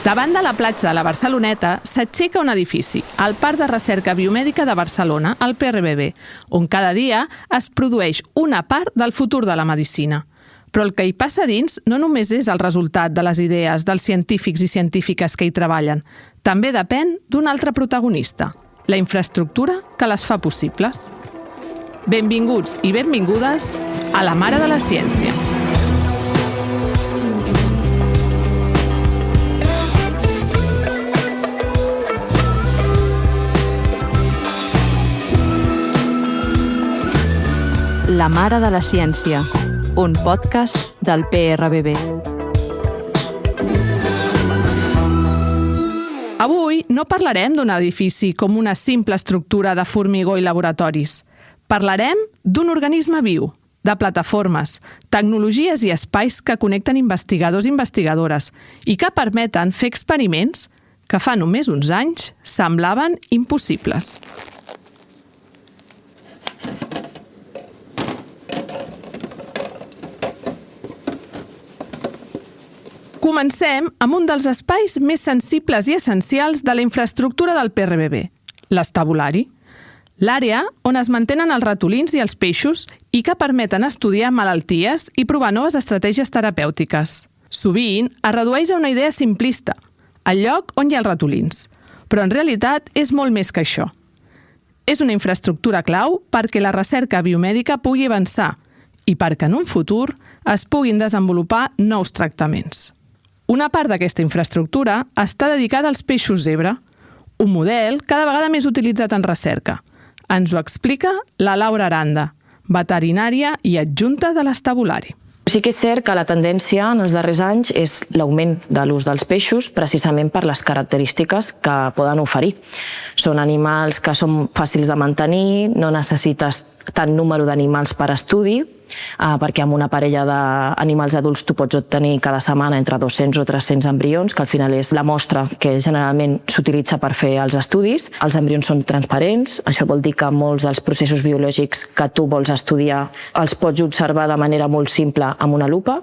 Davant de la platja de la Barceloneta s'aixeca un edifici, el Parc de Recerca Biomèdica de Barcelona, el PRBB, on cada dia es produeix una part del futur de la medicina. Però el que hi passa dins no només és el resultat de les idees dels científics i científiques que hi treballen, també depèn d'un altre protagonista, la infraestructura que les fa possibles. Benvinguts i benvingudes a La Mare de la Ciència. La Mare de la Ciència, un podcast del PRBB. Avui no parlarem d'un edifici com una simple estructura de formigó i laboratoris. Parlarem d'un organisme viu, de plataformes, tecnologies i espais que connecten investigadors i investigadores i que permeten fer experiments que fa només uns anys semblaven impossibles. Comencem amb un dels espais més sensibles i essencials de la infraestructura del PRBB, l'estabulari. L'àrea on es mantenen els ratolins i els peixos i que permeten estudiar malalties i provar noves estratègies terapèutiques. Sovint es redueix a una idea simplista, el lloc on hi ha els ratolins, però en realitat és molt més que això. És una infraestructura clau perquè la recerca biomèdica pugui avançar i perquè en un futur es puguin desenvolupar nous tractaments. Una part d'aquesta infraestructura està dedicada als peixos zebra, un model cada vegada més utilitzat en recerca. Ens ho explica la Laura Aranda, veterinària i adjunta de l'estabulari. Sí que és cert que la tendència en els darrers anys és l'augment de l'ús dels peixos precisament per les característiques que poden oferir. Són animals que són fàcils de mantenir, no necessites tant número d'animals per estudi, perquè amb una parella d'animals adults tu pots obtenir cada setmana entre 200 o 300 embrions, que al final és la mostra que generalment s'utilitza per fer els estudis. Els embrions són transparents, això vol dir que molts dels processos biològics que tu vols estudiar els pots observar de manera molt simple amb una lupa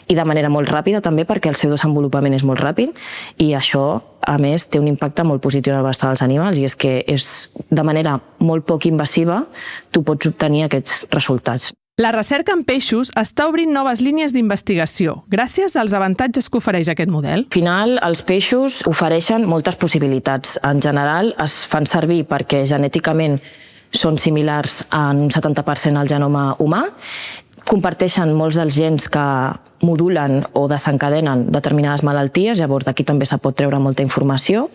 i de manera molt ràpida també perquè el seu desenvolupament és molt ràpid i això a més, té un impacte molt positiu en el benestar dels animals i és que de manera molt poc invasiva tu pots obtenir aquests resultats. La recerca en peixos està obrint noves línies d'investigació gràcies als avantatges que ofereix aquest model. Al final, els peixos ofereixen moltes possibilitats. En general, es fan servir perquè genèticament són similars en un 70% al genoma humà, comparteixen molts dels gens que modulen o desencadenen determinades malalties, llavors d'aquí també se pot treure molta informació.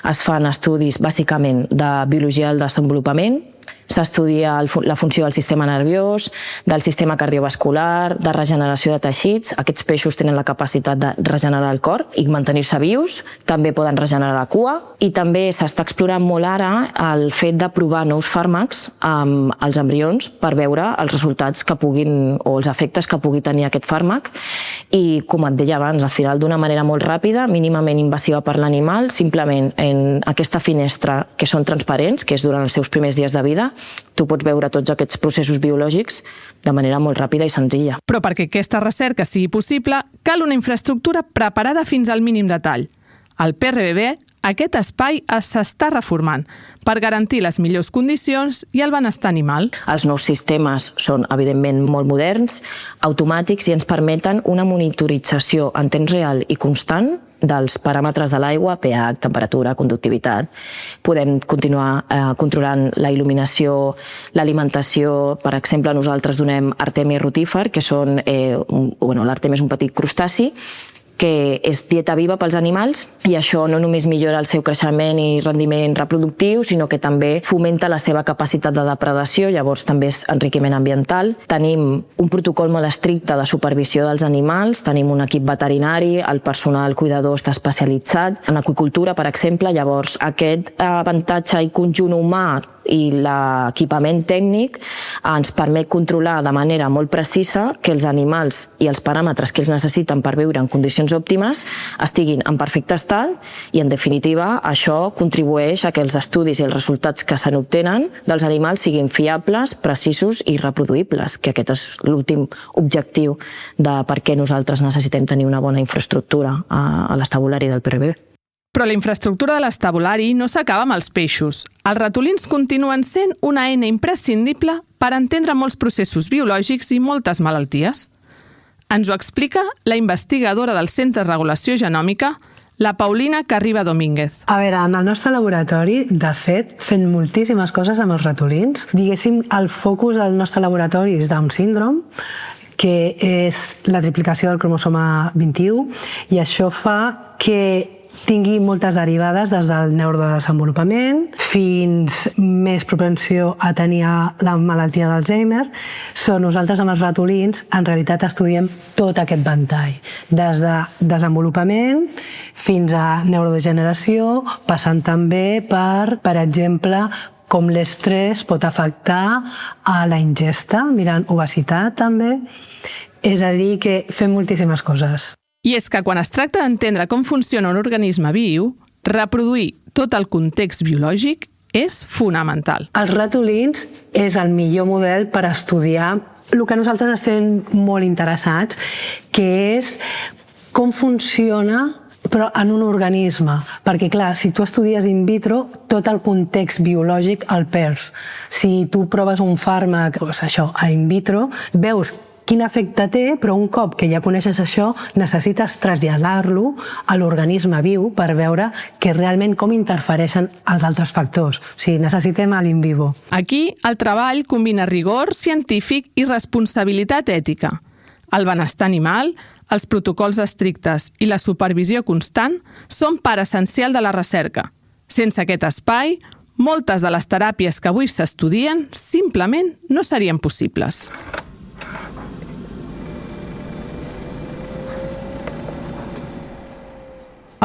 Es fan estudis bàsicament de biologia del desenvolupament, s'estudia la funció del sistema nerviós, del sistema cardiovascular, de regeneració de teixits. Aquests peixos tenen la capacitat de regenerar el cor i mantenir-se vius, també poden regenerar la cua i també s'està explorant molt ara el fet de provar nous fàrmacs amb els embrions per veure els resultats que puguin o els efectes que pugui tenir aquest fàrmac i, com et deia abans, al final d'una manera molt ràpida, mínimament invasiva per l'animal, simplement en aquesta finestra que són transparents, que és durant els seus primers dies de vida, tu pots veure tots aquests processos biològics de manera molt ràpida i senzilla. Però perquè aquesta recerca sigui possible, cal una infraestructura preparada fins al mínim detall. Al PRBB, aquest espai s'està reformant per garantir les millors condicions i el benestar animal. Els nous sistemes són, evidentment, molt moderns, automàtics i ens permeten una monitorització en temps real i constant dels paràmetres de l'aigua, pH, temperatura, conductivitat. Podem continuar controlant la il·luminació, l'alimentació. Per exemple, nosaltres donem Artemia rotífer, que són, l'Artemia és un petit crustaci, que és dieta viva pels animals i això no només millora el seu creixement i rendiment reproductiu, sinó que també fomenta la seva capacitat de depredació, llavors també és enriquiment ambiental. Tenim un protocol molt estricte de supervisió dels animals, tenim un equip veterinari, el personal cuidador està especialitzat en aqüicultura, per exemple, llavors aquest avantatge i conjunt humà i l'equipament tècnic ens permet controlar de manera molt precisa que els animals i els paràmetres que ells necessiten per viure en condicions òptimes estiguin en perfecte estat i, en definitiva, això contribueix a que els estudis i els resultats que se n'obtenen dels animals siguin fiables, precisos i reproduïbles, que aquest és l'últim objectiu de per què nosaltres necessitem tenir una bona infraestructura a l'estabulari del PRBB. Però la infraestructura de l'estabulari no s'acaba amb els peixos. Els ratolins continuen sent una eina imprescindible per entendre molts processos biològics i moltes malalties. Ens ho explica la investigadora del Centre de Regulació Genòmica, la Paulina Carriba Domínguez. A veure, en el nostre laboratori, de fet, fem moltíssimes coses amb els ratolins. Diguéssim, el focus del nostre laboratori és Down Syndrome, que és la triplicació del cromosoma 21, i això fa que tingui moltes derivades des del neurodesenvolupament fins més propensió a tenir la malaltia d'Alzheimer. Nosaltres amb els ratolins en realitat estudiem tot aquest ventall, des de desenvolupament fins a neurodegeneració, passant també per exemple, com l'estrès pot afectar a la ingesta, mirant obesitat també. És a dir, que fem moltíssimes coses. I és que quan es tracta d'entendre com funciona un organisme viu, reproduir tot el context biològic és fonamental. Els ratolins és el millor model per estudiar el que nosaltres estem molt interessats, que és com funciona però en un organisme. Perquè, clar, si tu estudies in vitro, tot el context biològic el perds. Si tu proves un fàrmac, doncs això, a in vitro, veus quin efecte té, però un cop que ja coneixes això, necessites traslladar-lo a l'organisme viu per veure que realment com interfereixen els altres factors. O sigui, necessitem l'in vivo. Aquí, el treball combina rigor científic i responsabilitat ètica. El benestar animal, els protocols estrictes i la supervisió constant són part essencial de la recerca. Sense aquest espai, moltes de les teràpies que avui s'estudien simplement no serien possibles.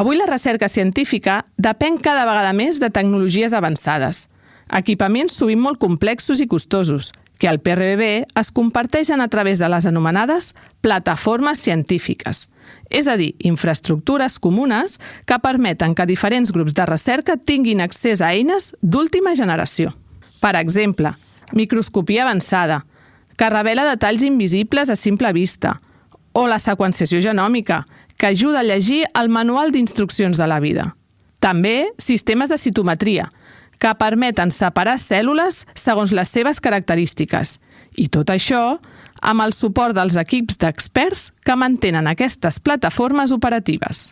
Avui la recerca científica depèn cada vegada més de tecnologies avançades, equipaments sovint molt complexos i costosos, que al PRBB es comparteixen a través de les anomenades plataformes científiques, és a dir, infraestructures comunes que permeten que diferents grups de recerca tinguin accés a eines d'última generació. Per exemple, microscopia avançada, que revela detalls invisibles a simple vista, o la seqüenciació genòmica, que ajuda a llegir el manual d'instruccions de la vida. També sistemes de citometria, que permeten separar cèl·lules segons les seves característiques. I tot això amb el suport dels equips d'experts que mantenen aquestes plataformes operatives.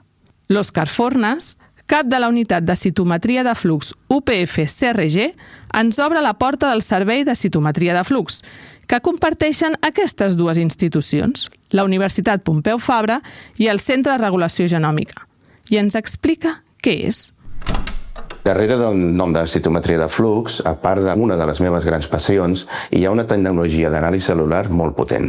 L'Òscar Fornes, cap de la unitat de citometria de flux UPF-CRG, ens obre la porta del servei de citometria de flux, que comparteixen aquestes dues institucions, la Universitat Pompeu Fabra i el Centre de Regulació Genòmica. I ens explica què és. Darrere del nom de citometria de flux, a part d'una de les meves grans passions, hi ha una tecnologia d'anàlisi cel·lular molt potent.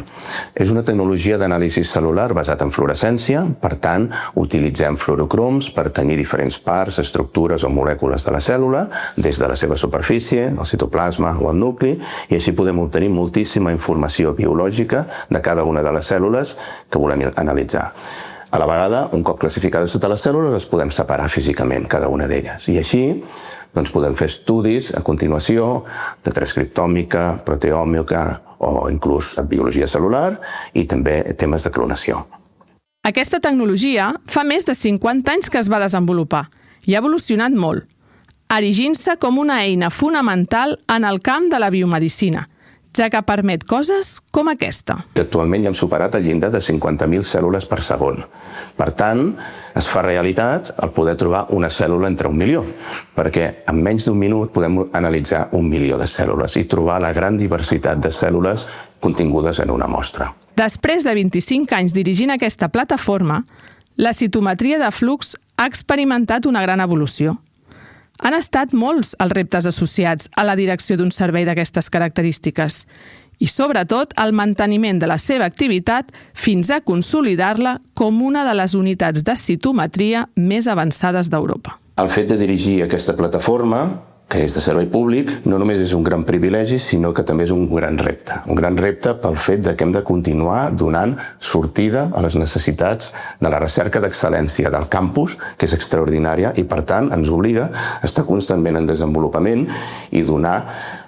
És una tecnologia d'anàlisi cel·lular basat en fluorescència, per tant, utilitzem fluorocroms per tenyir diferents parts, estructures o molècules de la cèl·lula, des de la seva superfície, el citoplasma o el nucli, i així podem obtenir moltíssima informació biològica de cada una de les cèl·lules que volem analitzar. A la vegada, un cop classificades totes les cèl·lules, les podem separar físicament, cada una d'elles. I així podem fer estudis a continuació de transcriptòmica, proteòmica o inclús biologia cel·lular i també temes de clonació. Aquesta tecnologia fa més de 50 anys que es va desenvolupar i ha evolucionat molt, erigint-se com una eina fonamental en el camp de la biomedicina, ja que permet coses com aquesta. Actualment ja hem superat el llindar de 50.000 cèl·lules per segon. Per tant, es fa realitat el poder trobar una cèl·lula entre 1 milió, perquè en menys d'1 minut podem analitzar 1 milió de cèl·lules i trobar la gran diversitat de cèl·lules contingudes en una mostra. Després de 25 anys dirigint aquesta plataforma, la citometria de flux ha experimentat una gran evolució. Han estat molts els reptes associats a la direcció d'un servei d'aquestes característiques i, sobretot, el manteniment de la seva activitat fins a consolidar-la com una de les unitats de citometria més avançades d'Europa. El fet de dirigir aquesta plataforma, que és de servei públic, no només és un gran privilegi, sinó que també és un gran repte. Un gran repte pel fet que hem de continuar donant sortida a les necessitats de la recerca d'excel·lència del campus, que és extraordinària i, per tant, ens obliga a estar constantment en desenvolupament i donar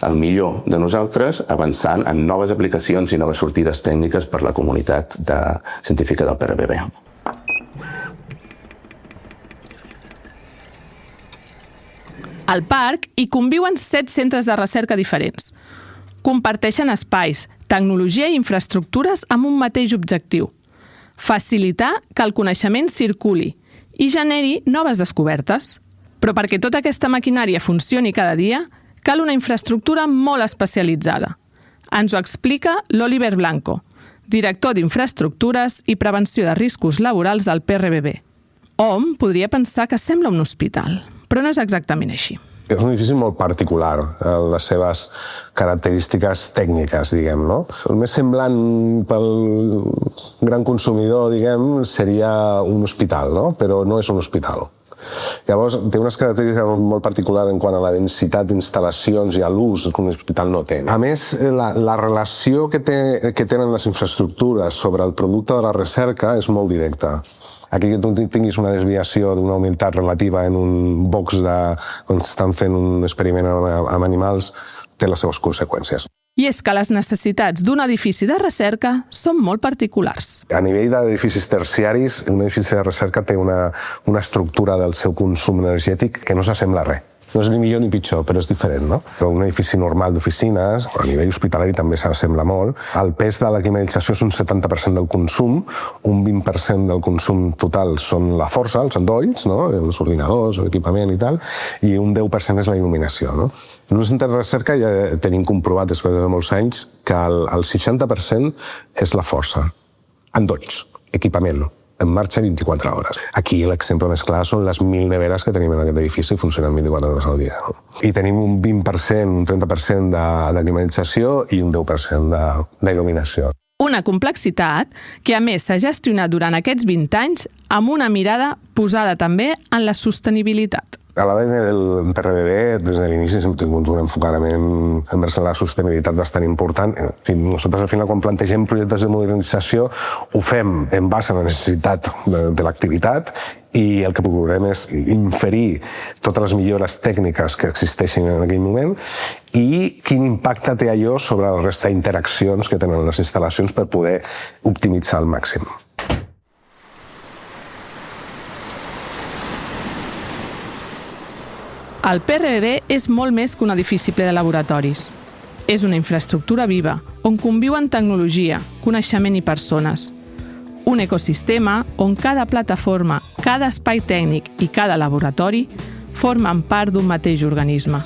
el millor de nosaltres avançant en noves aplicacions i noves sortides tècniques per la comunitat científica del PRBB. Al parc hi conviuen 7 centres de recerca diferents. Comparteixen espais, tecnologia i infraestructures amb un mateix objectiu: facilitar que el coneixement circuli i generi noves descobertes. Però perquè tota aquesta maquinària funcioni cada dia, cal una infraestructura molt especialitzada. Ens ho explica l'Oliver Blanco, director d'Infraestructures i Prevenció de Riscos Laborals del PRBB. Hom podria pensar que sembla un hospital, però no és exactament així. És un edifici molt particular, les seves característiques tècniques, diguem, no? El més semblant pel gran consumidor, diguem, seria un hospital, no? Però no és un hospital. Llavors, té unes característiques molt particulars en quant a la densitat d'instal·lacions i a l'ús que un hospital no té. A més, la relació que tenen les infraestructures sobre el producte de la recerca és molt directa. Aquí que tu tinguis una desviació d'una humitat relativa en un box on estan fent un experiment amb animals té les seves conseqüències. I és que les necessitats d'un edifici de recerca són molt particulars. A nivell d'edificis terciaris, un edifici de recerca té una estructura del seu consum energètic que no s'assembla a res. No és ni millor ni pitjor, però és diferent, no? Però un edifici normal d'oficines, a nivell hospitalari també s'assembla molt. El pes de la climatització és un 70% del consum, un 20% del consum total són la força, els endolls, no? Els ordinadors, l'equipament i tal, i un 10% és la il·luminació, no? En un centre de recerca ja tenim comprovat després de molts anys que el 60% és la força, endolls, equipament, en marxa 24 hores. Aquí l'exemple més clar són les 1.000 neveres que tenim en aquest edifici i funcionen 24 hores al dia. I tenim un 20%, un 30% de climatització i un 10% d'il·luminació. Una complexitat que, a més, s'ha gestionat durant aquests 20 anys amb una mirada posada també en la sostenibilitat. A l'ADN del PRBB, des de l'inici, hem tingut un enfocament envers la sostenibilitat bastant important. Nosaltres, al final, quan plantegem projectes de modernització, ho fem en base a la necessitat de l'activitat i el que procurem és inferir totes les millores tècniques que existeixen en aquell moment i quin impacte té allò sobre la resta d'interaccions que tenen les instal·lacions per poder optimitzar al màxim. El PRBB és molt més que un edifici ple de laboratoris. És una infraestructura viva, on conviuen tecnologia, coneixement i persones. Un ecosistema on cada plataforma, cada espai tècnic i cada laboratori formen part d'un mateix organisme.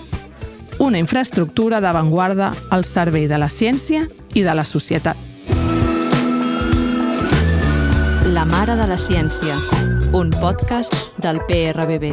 Una infraestructura d'avantguarda al servei de la ciència i de la societat. La mare de la ciència, un podcast del PRBB.